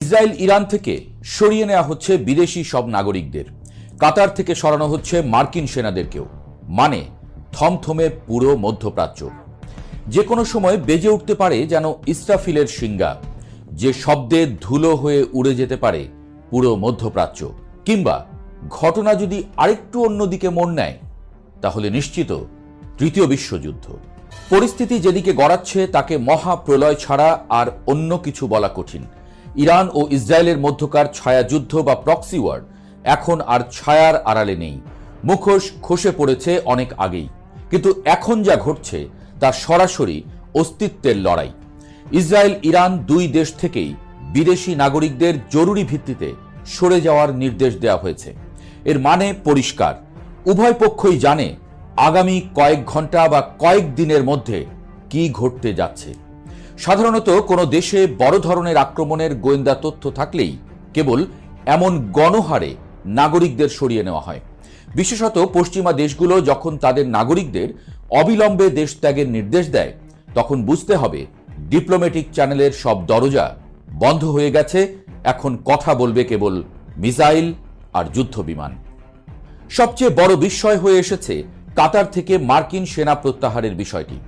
Israel Iran থেকে সরিয়ে নেওয়া হচ্ছে বিদেশি সব নাগরিকদের, কাতার থেকে সরানো হচ্ছে মার্কিন সেনাদেরকেও। মানে থমথমে পুরো মধ্যপ্রাচ্য। যে কোনো সময় বেজে উঠতে পারে যেন ইসরাফিলের শিঙ্গা, যে শব্দে ধুলো হয়ে উড়ে যেতে পারে পুরো মধ্যপ্রাচ্য। কিংবা ঘটনা যদি আরেকটু অন্যদিকে মোড় নেয়, তাহলে নিশ্চিত তৃতীয় বিশ্বযুদ্ধ। পরিস্থিতি যেদিকে গড়াচ্ছে তাকে মহাপ্রলয় ছাড়া আর অন্য কিছু বলা কঠিন। ইরান ও ইসরায়েলের মধ্যকার ছায়াযুদ্ধ বা প্রক্সি ওয়ার এখন আর ছায়ার আড়ালে নেই, মুখোশ খসে পড়েছে অনেক আগেই। কিন্তু এখন যা ঘটছে তা সরাসরি অস্তিত্বের লড়াই। ইসরায়েল ইরান দুই দেশ থেকেই বিদেশি নাগরিকদের জরুরি ভিত্তিতে সরে যাওয়ার নির্দেশ দেওয়া হয়েছে। এর মানে পরিষ্কার, উভয় পক্ষই জানে আগামী কয়েক ঘন্টা বা কয়েক দিনের মধ্যে কি ঘটতে যাচ্ছে। সাধারণত কোনো দেশে বড় ধরনের আক্রমণের গোয়েন্দা তথ্য থাকলেই কেবল এমন গণহারে নাগরিকদের সরিয়ে নেওয়া হয়। বিশেষত পশ্চিমা দেশগুলো যখন তাদের নাগরিকদের অবিলম্বে দেশ ত্যাগের নির্দেশ দেয়, তখন বুঝতে হবে ডিপ্লোম্যাটিক চ্যানেলের সব দরজা বন্ধ হয়ে গেছে। এখন কথা বলবে কেবল মিসাইল আর যুদ্ধ বিমান। সবচেয়ে বড় বিস্ময় হয়ে এসেছে কাতার থেকে মার্কিন সেনা প্রত্যাহারের বিষয়টি।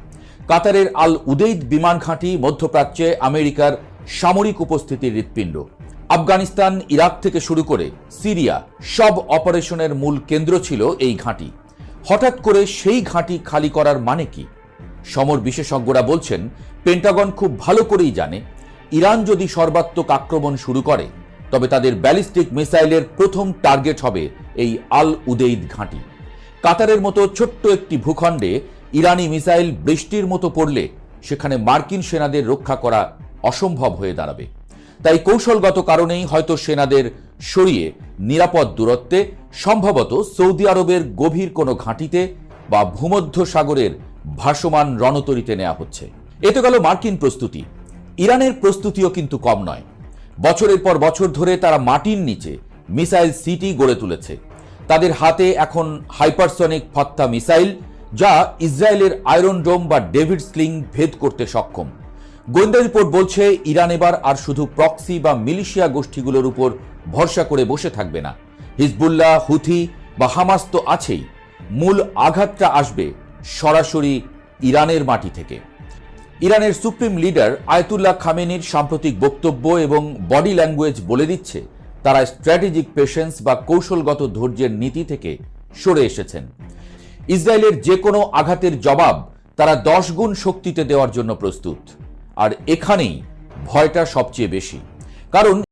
কাতারের আল উদেইদ বিমান ঘাঁটি মধ্যপ্রাচ্যে আমেরিকার সামরিক উপস্থিতির হৃৎপিণ্ড। আফগানিস্তান, ইরাক থেকে শুরু করে সিরিয়া সব অপারেশনের মূল কেন্দ্র ছিল এই ঘাঁটি। হঠাৎ করে সেই ঘাঁটি খালি করার মানে কি? সমর বিশেষজ্ঞরা বলছেন, পেন্টাগন খুব ভালো করেই জানে ইরান যদি সর্বাত্মক আক্রমণ শুরু করে, তবে তাদের ব্যালিস্টিক মিসাইলের প্রথম টার্গেট হবে এই আল উদেইদ ঘাঁটি। কাতারের মতো ছোট্ট একটি ভূখণ্ডে ইরানি মিসাইল বৃষ্টির মতো পড়লে সেখানে মার্কিন সেনাদের রক্ষা করা অসম্ভব হয়ে দাঁড়াবে। তাই কৌশলগত কারণেই হয়তো সেনাদের সরিয়ে নিরাপদ দূরত্বে, সম্ভবত সৌদি আরবের গভীর কোনো ঘাঁটিতে বা ভূমধ্য সাগরের ভাসমান রণতরীতে নেওয়া হচ্ছে। এতে গেল মার্কিন প্রস্তুতি। ইরানের প্রস্তুতিও কিন্তু কম নয়। বছরের পর বছর ধরে তারা মাটির নিচে মিসাইল সিটি গড়ে তুলেছে। তাদের হাতে এখন হাইপারসনিক ফাত্তা মিসাইল, যা ইসরায়েলের আয়রন ডোম বা ডেভিড স্লিং ভেদ করতে সক্ষম। গোয়েন্দা রিপোর্ট বলছে ইরান এবার আর শুধু প্রক্সি বা মিলিশিয়া গোষ্ঠীগুলোর উপর ভরসা করে বসে থাকবে না। হিজবুল্লাহ, হুথি বা হামাস তো আছেই, মূল আঘাতটা আসবে সরাসরি ইরানের মাটি থেকে। ইরানের সুপ্রিম লিডার আয়াতুল্লাহ খামেনির সাম্প্রতিক বক্তব্য এবং বডি ল্যাঙ্গুয়েজ বলে দিচ্ছে তারা স্ট্র্যাটেজিক পেশেন্স বা কৌশলগত ধৈর্যের নীতি থেকে সরে এসেছেন। ইসরায়েলের যে কোনো আঘাতের জবাব তারা 10 গুণ শক্তিতে দেওয়ার জন্য প্রস্তুত। আর এখানেই ভয়টা সবচেয়ে বেশি, কারণ